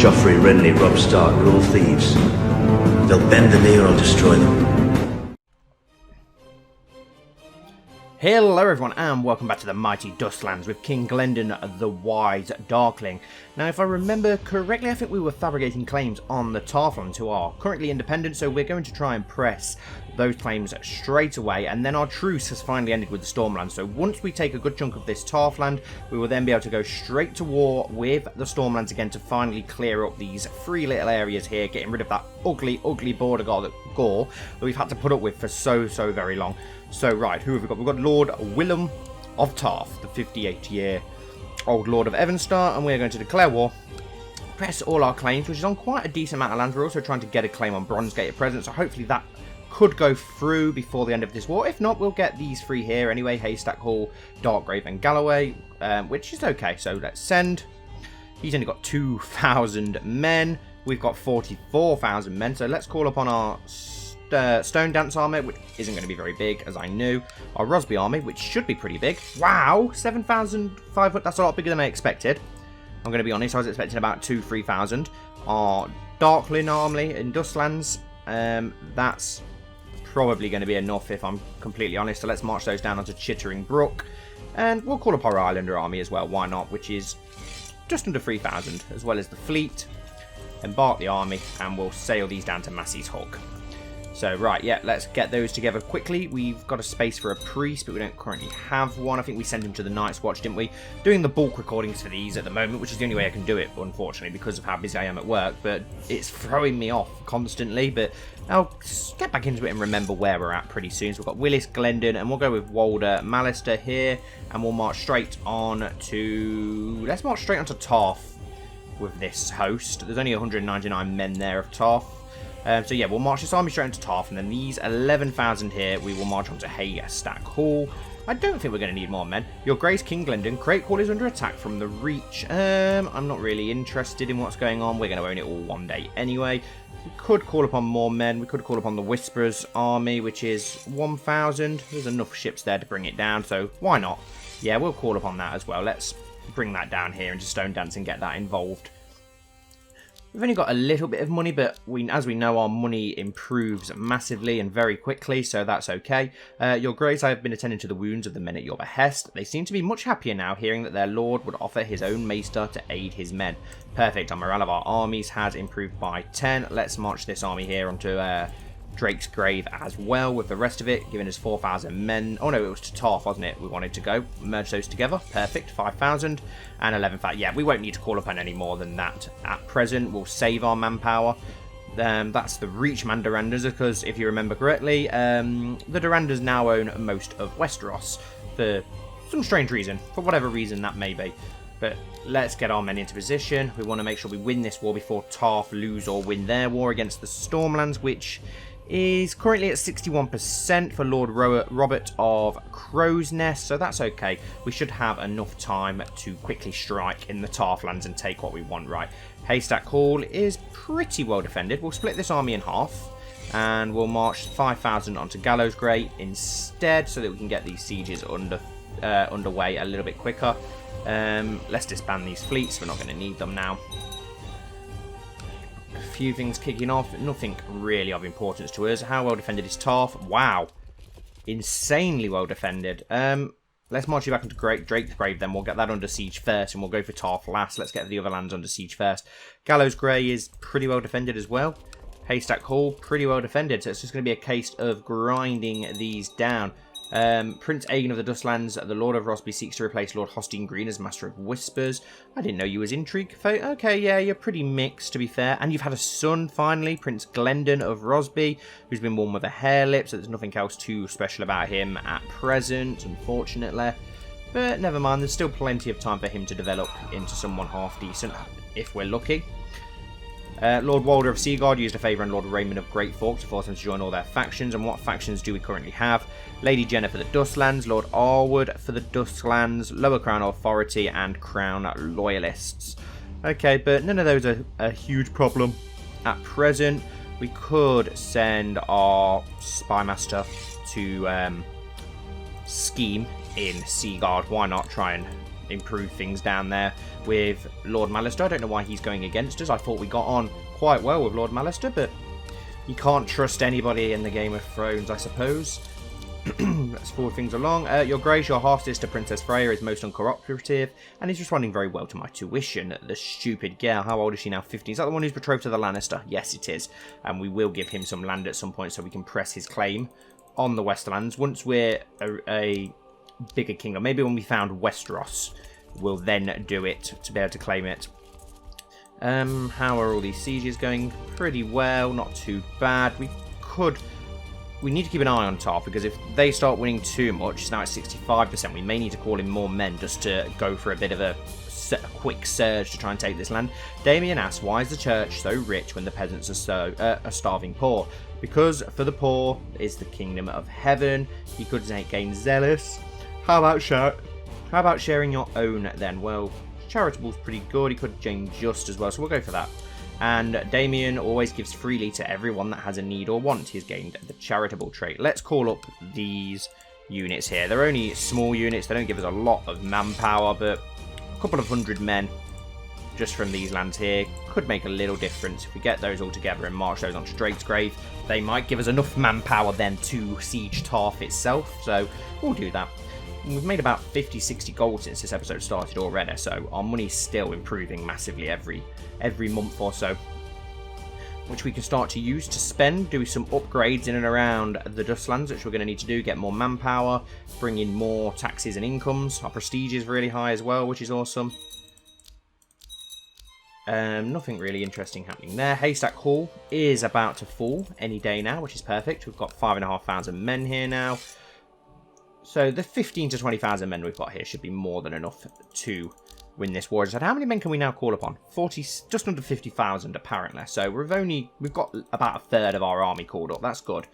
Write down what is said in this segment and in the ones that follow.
Joffrey, Renly, Robb Stark are all thieves. They'll bend the knee or I'll destroy them. Hello everyone and welcome back to the mighty Dusklands with King Glendon the Wise Darkling. Now if I remember correctly, I think we were fabricating claims on the Tarflands who are currently independent, so we're going to try and press those claims straight away, and then our truce has finally ended with the Stormlands. So once we take a good chunk of this Tarfland, we will then be able to go straight to war with the Stormlands again to finally clear up these three little areas here, getting rid of that ugly border gore that we've had to put up with for so very long. So right, who have we got? We've got Lord Willem of Tarth, the 58-year-old Lord of Evanstar, and we're going to declare war, press all our claims, which is on quite a decent amount of land. We're also trying to get a claim on Bronzegate at present, so hopefully that could go through before the end of this war. If not, we'll get these three here anyway, Haystack Hall, Darkgrave and Galloway, which is okay. So let's send. He's only got 2,000 men. We've got 44,000 men, so let's call upon our Stone Dance army, which isn't going to be very big, as I knew. Our Rosby army, which should be pretty big. Wow, 7,500. That's a lot bigger than I expected. I'm going to be honest, I was expecting about 2,000-3,000. Our Darklyn army in Dusklands, that's probably going to be enough if I'm completely honest. So let's march those down onto Chittering Brook, and we'll call up our Islander army as well. Why not? Which is just under 3,000, as well as the fleet. Embark the army, and we'll sail these down to Massey's Hook. So, right, yeah, let's get those together quickly. We've got a space for a priest, but we don't currently have one. I think we sent him to the Night's Watch, didn't we? Doing the bulk recordings for these at the moment, which is the only way I can do it, unfortunately, because of how busy I am at work. But it's throwing me off constantly, but I'll get back into it and remember where we're at pretty soon. So we've got Willis, Glendon, and we'll go with Walder, Mallister here, and we'll march straight on to... Let's march straight on to Tarth with this host. There's only 199 men there of Tarth. So yeah, we'll march this army straight into Tarth, and then these 11,000 here, we will march on to Haystack Hall. I don't think we're going to need more men. Your Grace, King Glendon, Crate Hall is under attack from the Reach. I'm not really interested in what's going on. We're going to own it all one day anyway. We could call upon more men. We could call upon the Whisperers army, which is 1,000. There's enough ships there to bring it down, so why not? Yeah, we'll call upon that as well. Let's bring that down here into Stone Dance and get that involved. We've only got a little bit of money, but as we know, our money improves massively and very quickly, so that's okay. Your Grace, I have been attending to the wounds of the men at your behest. They seem to be much happier now, hearing that their lord would offer his own maester to aid his men. Perfect. Our morale of our armies has improved by 10. Let's march this army here onto Drake's Grave as well with the rest of it, giving us 4,000 men. Oh no, it was to Tarth, wasn't it? We wanted to go. Merge those together. Perfect. 5,000 and 11,000. Yeah, we won't need to call upon any more than that at present. We'll save our manpower. That's the Reach Mandorandas, because if you remember correctly, the Dorandas now own most of Westeros for some strange reason, for whatever reason that may be. But let's get our men into position. We want to make sure we win this war before Tarth lose or win their war against the Stormlands, which is currently at 61% for Lord Robert of Crow's Nest, so that's okay. We should have enough time to quickly strike in the Tarflands and take what we want, right? Haystack Hall is pretty well defended. We'll split this army in half, and we'll march 5,000 onto Gallows Grey instead, so that we can get these sieges underway a little bit quicker. Let's disband these fleets. We're not going to need them now. A few things kicking off. Nothing really of importance to us. How well defended is Tarth? Wow. Insanely well defended. Let's march you back into Drake's Grave then. We'll get that under siege first, and we'll go for Tarth last. Let's get the other lands under siege first. Gallows Grey is pretty well defended as well. Haystack Hall, pretty well defended. So it's just going to be a case of grinding these down. Prince Aegon of the Dusklands, the Lord of Rosby, seeks to replace Lord Hostine Green as Master of Whispers. I didn't know you was intrigue. Okay, yeah, you're pretty mixed, to be fair. And you've had a son, finally, Prince Glendon of Rosby, who's been born with a hair lip, so there's nothing else too special about him at present, unfortunately. But never mind, there's still plenty of time for him to develop into someone half decent, if we're lucky. Lord Walder of Seaguard used a favour on Lord Raymond of Great Fork to force them to join all their factions. And what factions do we currently have? Lady Jenna for the Dusklands, Lord Arwood for the Dusklands, Lower Crown Authority, and Crown Loyalists. Okay, but none of those are a huge problem at present. We could send our Spymaster to scheme in Seaguard. Why not try and improve things down there with Lord Maester. I don't know why he's going against us. I thought we got on quite well with Lord Maester, but you can't trust anybody in the Game of Thrones, I suppose. Let's forward things along. Your Grace, your half-sister Princess Freya is most uncooperative and is responding very well to my tuition. The stupid girl, how old is she now? 15. Is that the one who's betrothed to the Lannister? Yes, it is. And we will give him some land at some point so we can press his claim on the Westerlands. Once we're a bigger kingdom, maybe when we found Westeros, we'll then do it to be able to claim it. How are all these sieges going? Pretty well, not too bad. We need to keep an eye on Tar, because if they start winning too much, it's now at 65%, we may need to call in more men just to go for a bit of a quick surge to try and take this land. Damien asks, why is the church so rich when the peasants are starving poor? Because for the poor is the kingdom of heaven. He could gain zealous. How about sharing your own then? Well, charitable's pretty good. He could gain just as well, so we'll go for that. And Damien always gives freely to everyone that has a need or want. He's gained the charitable trait. Let's call up these units here. They're only small units. They don't give us a lot of manpower, but a couple of 100 men just from these lands here could make a little difference. If we get those all together and march those onto Drake's Grave, they might give us enough manpower then to siege Tarth itself. So we'll do that. We've made about 50-60 gold since this episode started already, so our money's still improving massively every month or so, which we can start to use to spend, do some upgrades in and around the Dusklands, which we're going to need to do, get more manpower, bring in more taxes and incomes. Our prestige is really high as well, which is awesome. Nothing really interesting happening there. Haystack Hall is about to fall any day now, which is perfect. We've got 5,500 men here now. So the 15 to 20,000 men we've got here should be more than enough to win this war. How many men can we now call upon? 40, just under 50,000 apparently. So we've got about a third of our army called up. That's good.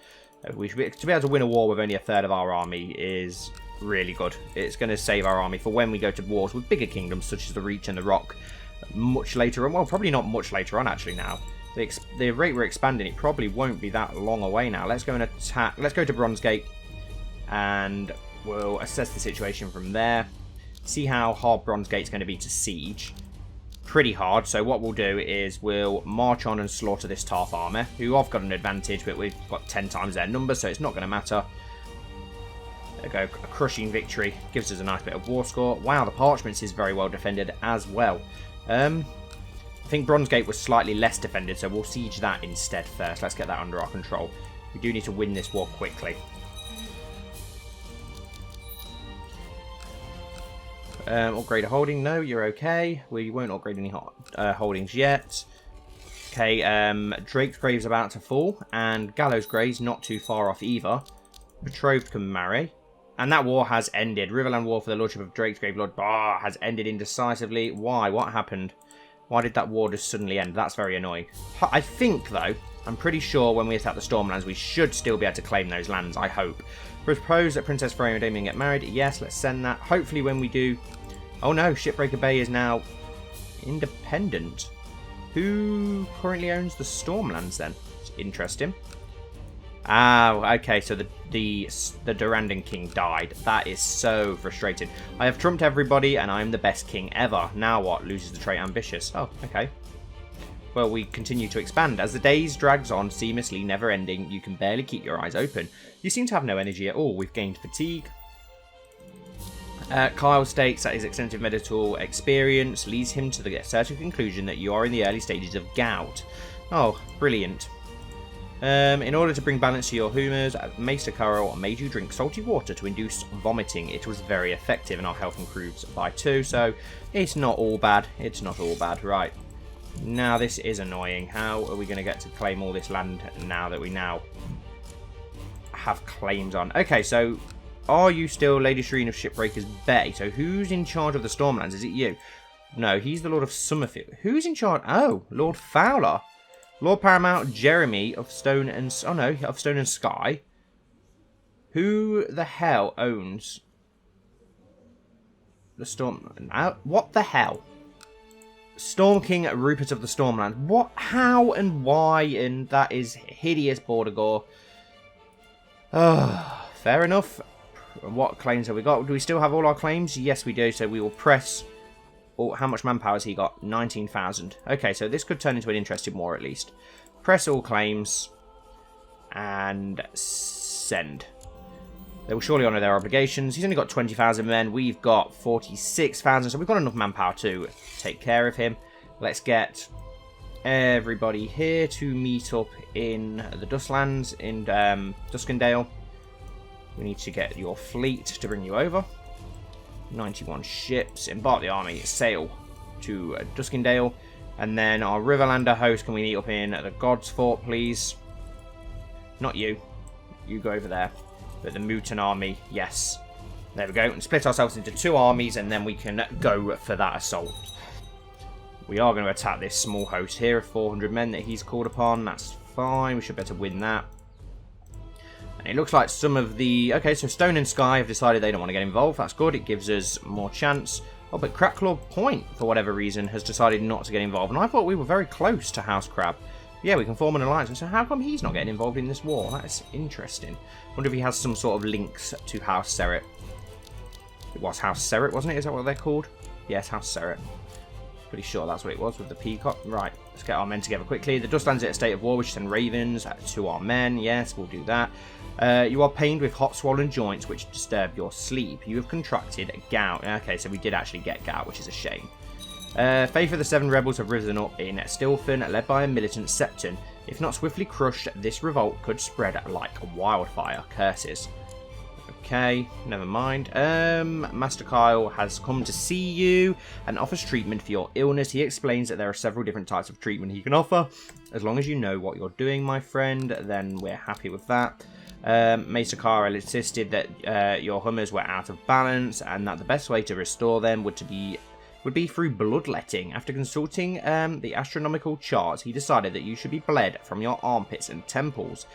To be able to win a war with only a third of our army is really good. It's going to save our army for when we go to wars with bigger kingdoms such as the Reach and the Rock much later on. Well, probably not much later on actually now. The rate we're expanding, it probably won't be that long away now. Let's go and attack. Let's go to Bronzegate and we'll assess the situation from there. See how hard Bronzegate's going to be to siege. Pretty hard, so what we'll do is we'll march on and slaughter this Tarth army, who have got an advantage, but we've got 10 times their number, so it's not going to matter. There we go, a crushing victory, gives us a nice bit of war score. Wow, the Parchments is very well defended as well. I think Bronzegate was slightly less defended, so we'll siege that instead first. Let's get that under our control. We do need to win this war quickly. Upgrade a holding. No, you're okay. We won't upgrade any holdings yet. Okay, Drake's Grave's about to fall, and Gallows Grave's not too far off either. Betrothed can marry. And that war has ended. Riverland War for the Lordship of Drake's Grave Lord Bar has ended indecisively. Why? What happened? Why did that war just suddenly end? That's very annoying. I think, though, I'm pretty sure when we attack the Stormlands, we should still be able to claim those lands, I hope. Propose that Princess Freya and Damien get married. Yes, let's send that. Hopefully when we do... Oh no, Shipbreaker Bay is now independent. Who currently owns the Stormlands then? It's interesting. Ah, okay, so the Durandon King died. That is so frustrating. I have trumped everybody and I'm the best king ever. Now what? Loses the trait ambitious. Oh, okay. Well, we continue to expand. As the days drags on, seamlessly, never ending, you can barely keep your eyes open. You seem to have no energy at all. We've gained fatigue. Kyle states that his extensive medical experience leads him to the certain conclusion that you are in the early stages of gout. Oh, brilliant. In order to bring balance to your humours, Maester Carol made you drink salty water to induce vomiting. It was very effective and our health improves by 2, so it's not all bad. It's not all bad, right. Now this is annoying. How are we going to get to claim all this land now that we now have claims on? Okay, so are you still Lady Shireen of Shipbreakers Bay? So who's in charge of the Stormlands? Is it you? No, he's the Lord of Summerfield. Who's in charge? Oh, Lord Fowler. Lord Paramount Jeremy of Stone and... Oh no, of Stone and Sky. Who the hell owns the Storm... What the hell? Storm King Rupert of the Stormland. What? How and why? And that is hideous Border Gore. Fair enough. what claims have we got? Do we still have all our claims? Yes, we do. So we will press... Oh, how much manpower has he got? 19,000. Okay, so this could turn into an interesting war at least. Press all claims. And send. They will surely honour their obligations. He's only got 20,000 men. We've got 46,000. So we've got enough manpower to take care of him. Let's get everybody here to meet up in the Dusklands in Duskendale. We need to get your fleet to bring you over. 91 ships. Embark the army. Sail to Duskendale. And then our Riverlander host, can we meet up in the God's Fort, please? Not you. You go over there. But the Mutant army, yes. There we go. And split ourselves into 2 armies, and then we can go for that assault. We are going to attack this small host here of 400 men that he's called upon. That's fine. We should be able to win that. And it looks like some of the... Okay, so Stone and Sky have decided they don't want to get involved. That's good. It gives us more chance. Oh, but Cracklaw Point, for whatever reason, has decided not to get involved. And I thought we were very close to House Crab. Yeah, we can form an alliance. So how come he's not getting involved in this war? That's interesting. Wonder if he has some sort of links to House Serret. It was House Serret, wasn't it? Is that what they're called? Yes, House Serret. Pretty sure that's what it was with the peacock. Right, let's get our men together quickly. The Dustlands are at a state of war. We should send ravens to our men. Yes, we'll do that. You are pained with hot swollen joints which disturb your sleep. You have contracted gout. Okay, so we did actually get gout, which is a shame. Faith of the 7 rebels have risen up in Stilfen, led by a militant Septon. If not swiftly crushed, this revolt could spread like wildfire. Curses. Okay, never mind. Master Kyle has come to see you and offers treatment for your illness. He explains that there are several different types of treatment he can offer. As long as you know what you're doing, my friend, then we're happy with that. Maester Kyle insisted that your Hummers were out of balance and that the best way to restore them would be through bloodletting. After consulting the astronomical charts, he decided that you should be bled from your armpits and temples.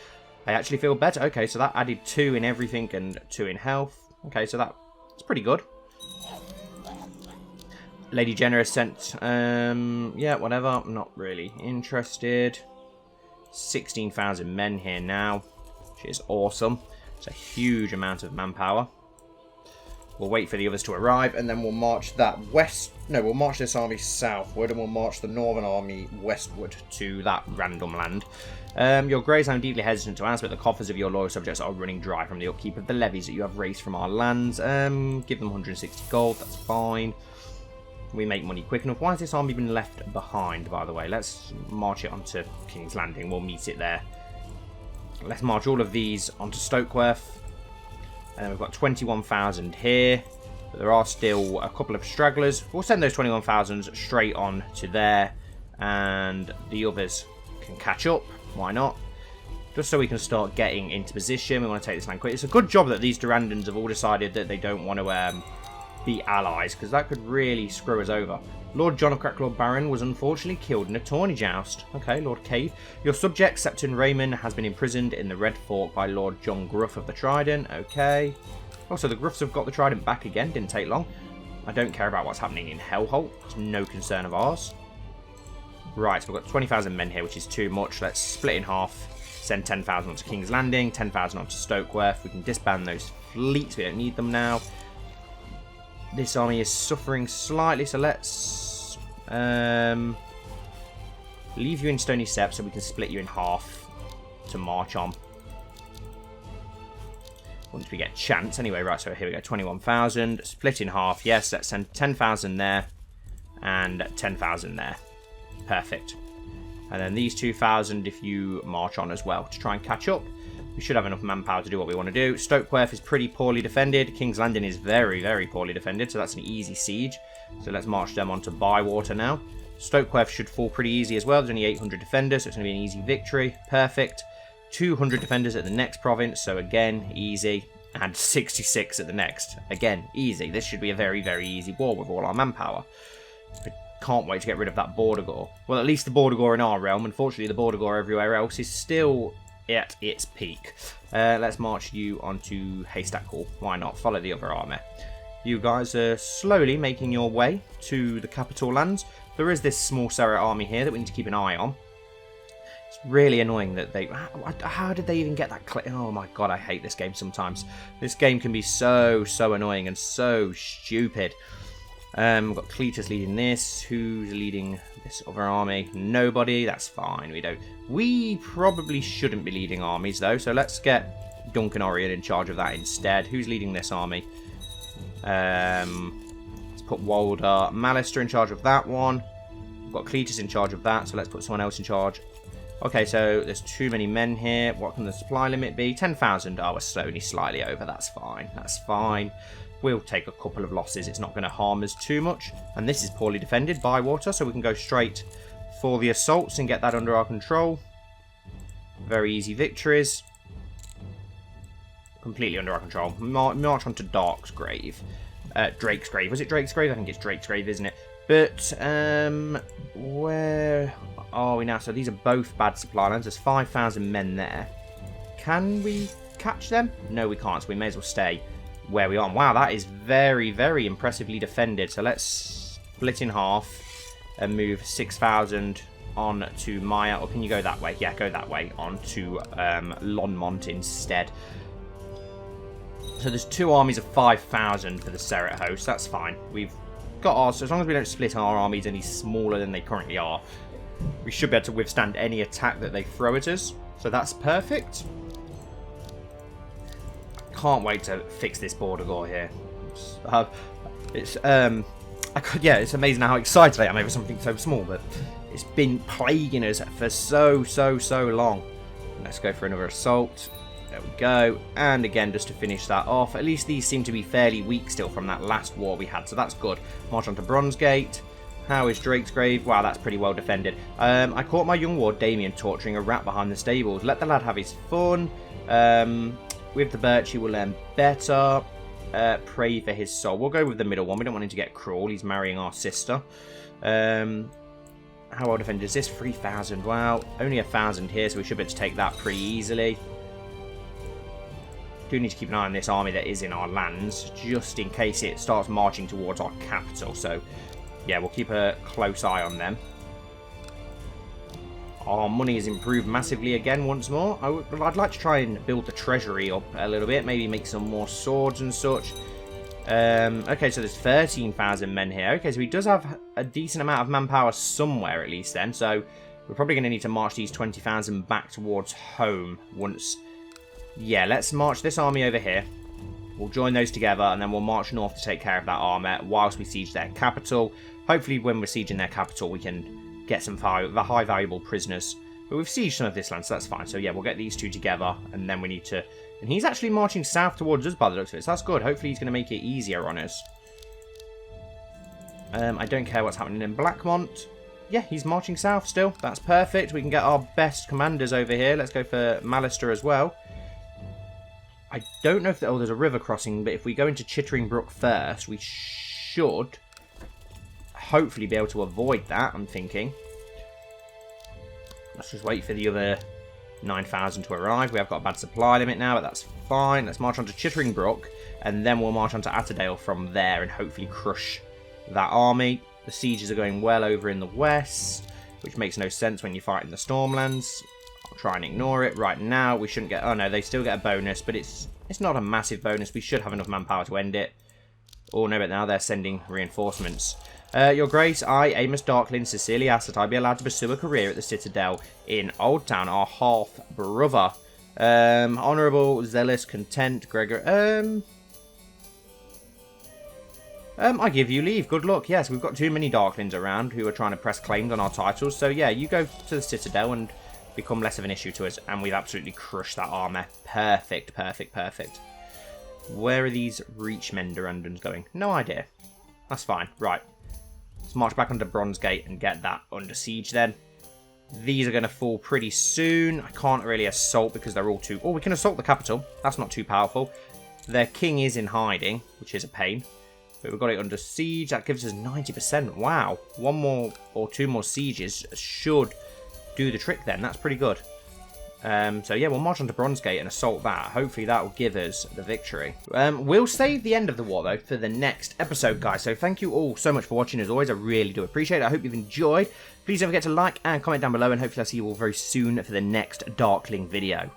I actually feel better. Okay, so that added 2 in everything and 2 in health. Okay, so that's pretty good. Lady Generous sent, yeah, whatever. I'm not really interested. 16,000 men here now, which is awesome. It's a huge amount of manpower. We'll wait for the others to arrive, and then we'll march that west... No, we'll march this army southward, and we'll march the northern army westward to that random land. Your Greys, I'm deeply hesitant to ask, but the coffers of your loyal subjects are running dry from the upkeep of the levies that you have raised from our lands. Give them 160 gold, that's fine. We make money quick enough. Why has this army been left behind, by the way? Let's march it onto King's Landing. We'll meet it there. Let's march all of these onto Stokeworth. And we've got 21,000 here. But there are still a couple of stragglers. We'll send those 21,000 straight on to there. And the others can catch up. Why not? Just so we can start getting into position. We want to take this land quick. It's a good job that these Durandans have all decided that they don't want to be allies, because that could really screw us over. Lord John of Cracklaw Baron was unfortunately killed in a tourney joust. Okay, Lord Cave. Your subject, Septon Raymond, has been imprisoned in the Red Fork by Lord John Gruff of the Trident. Okay. Oh, so the Gruffs have got the Trident back again. Didn't take long. I don't care about what's happening in Hellholt. It's no concern of ours. Right, so we've got 20,000 men here, which is too much. Let's split in half. Send 10,000 onto King's Landing, 10,000 onto Stokeworth. We can disband those fleets. We don't need them now. This army is suffering slightly, so let's leave you in Stony Steps so we can split you in half to march on. Once we get chance. Anyway, right, so here we go. 21,000. Split in half. Yes, let's send 10,000 there and 10,000 there. Perfect. And then these 2,000 if you march on as well to try and catch up. We should have enough manpower to do what we want to do. Stokeworth is pretty poorly defended. King's Landing is very, very poorly defended, so that's an easy siege. So let's march them onto Bywater now. Stokeworth should fall pretty easy as well. There's only 800 defenders, so it's going to be an easy victory. Perfect. 200 defenders at the next province, so again, easy. And 66 at the next. Again, easy. This should be a very, very easy war with all our manpower. I can't wait to get rid of that Border Gore. Well, at least the Border Gore in our realm. Unfortunately, the Border Gore everywhere else is still at its peak. Let's march you onto Haystack Hall. Why not? Follow the other army. You guys are slowly making your way to the capital lands. There is this small Serret army here that we need to keep an eye on. It's really annoying that they... How did they even get that clip? Oh my god, I hate this game sometimes. This game can be so annoying and so stupid. We've got Cletus leading this. Who's leading this other army? Nobody. That's fine. We probably shouldn't be leading armies though. So let's get Duncan Orion in charge of that instead. Who's leading this army? Let's put Walder Malister in charge of that one. We've got Cletus in charge of that. So let's put someone else in charge. Okay, so there's too many men here. What can the supply limit be? 10,000. Oh, we're only slightly over. That's fine. That's fine. We'll take a couple of losses. It's not going to harm us too much. And this is poorly defended by water, so we can go straight for the assaults and get that under our control. Very easy victories. Completely under our control. March on to Dark's Grave. Drake's Grave. Was it Drake's Grave? I think it's Drake's Grave, isn't it? But, where are we now? So these are both bad supply lines. There's 5,000 men there. Can we catch them? No, we can't, so we may as well stay where we are. Wow, that is very impressively defended. So let's split in half and move 6,000 on to Maya. Or can you go that way? Yeah, go that way on to Lonmont instead. So there's two armies of 5,000 for the Seret host. That's fine. We've got ours. So as long as we don't split our armies any smaller than they currently are, we should be able to withstand any attack that they throw at us. So that's perfect. Can't wait to fix this border gore here. It's amazing how excited I am over something so small, but it's been plaguing us for so long. Let's go for another assault. There we go. And again, just to finish that off, at least these seem to be fairly weak still from that last war we had, so that's good. March on to Bronzegate. How is Drake's Grave? Wow, that's pretty well defended. I caught my young ward Damien torturing a rat behind the stables. Let the lad have his fun. With the birch, he will learn better. Pray for his soul. We'll go with the middle one. We don't want him to get cruel. He's marrying our sister. How well defended is this? 3,000. Wow. Only 1,000 here, so we should be able to take that pretty easily. Do need to keep an eye on this army that is in our lands, just in case it starts marching towards our capital. So, yeah, we'll keep a close eye on them. Our money has improved massively again once more. I'd like to try and build the treasury up a little bit. Maybe make some more swords and such. Okay, so there's 13,000 men here. Okay, so he does have a decent amount of manpower somewhere at least then. So we're probably going to need to march these 20,000 back towards home once. Yeah, let's march this army over here. We'll join those together and then we'll march north to take care of that army whilst we siege their capital. Hopefully when we're sieging their capital we can get some high valuable prisoners. But we've sieged some of this land, so that's fine. So yeah, we'll get these two together, and then we need to... And he's actually marching south towards us by the looks of it, so that's good. Hopefully he's going to make it easier on us. I don't care what's happening in Blackmont. Yeah, he's marching south still. That's perfect. We can get our best commanders over here. Let's go for Malister as well. I don't know if... Oh, there's a river crossing, but if we go into Chittering Brook first, we should... hopefully be able to avoid that, I'm thinking. Let's just wait for the other 9,000 to arrive. We have got a bad supply limit now, but that's fine. Let's march on to Chittering Brook, and then we'll march on to Atterdale from there and hopefully crush that army. The sieges are going well over in the west, which makes no sense when you fight in the Stormlands. I'll try and ignore it. Right now, we shouldn't get... Oh no, they still get a bonus, but it's not a massive bonus. We should have enough manpower to end it. Oh no, but now they're sending reinforcements. Your Grace, I, Amos Darklyn, sincerely ask that I be allowed to pursue a career at the Citadel in Old Town, our half-brother. Honourable, zealous, content, Gregor. I give you leave. Good luck. Yes, we've got too many Darklyns around who are trying to press claims on our titles. So yeah, you go to the Citadel and become less of an issue to us. And we've absolutely crushed that armour. Perfect, perfect, perfect. Where are these Reachmender Undons going? No idea. That's fine. Right. Let's march back onto Bronzegate and get that under siege then. These are going to fall pretty soon. I can't really assault because they're all too... Oh, we can assault the capital. That's not too powerful. Their king is in hiding, which is a pain. But we've got it under siege. That gives us 90%. Wow. One more or two more sieges should do the trick then. That's pretty good. So yeah, we'll march on to Bronzegate and assault that. Hopefully that will give us the victory. We'll save the end of the war, though, for the next episode, guys. So thank you all so much for watching, as always. I really do appreciate it. I hope you've enjoyed. Please don't forget to like and comment down below, and hopefully I'll see you all very soon for the next Darkling video.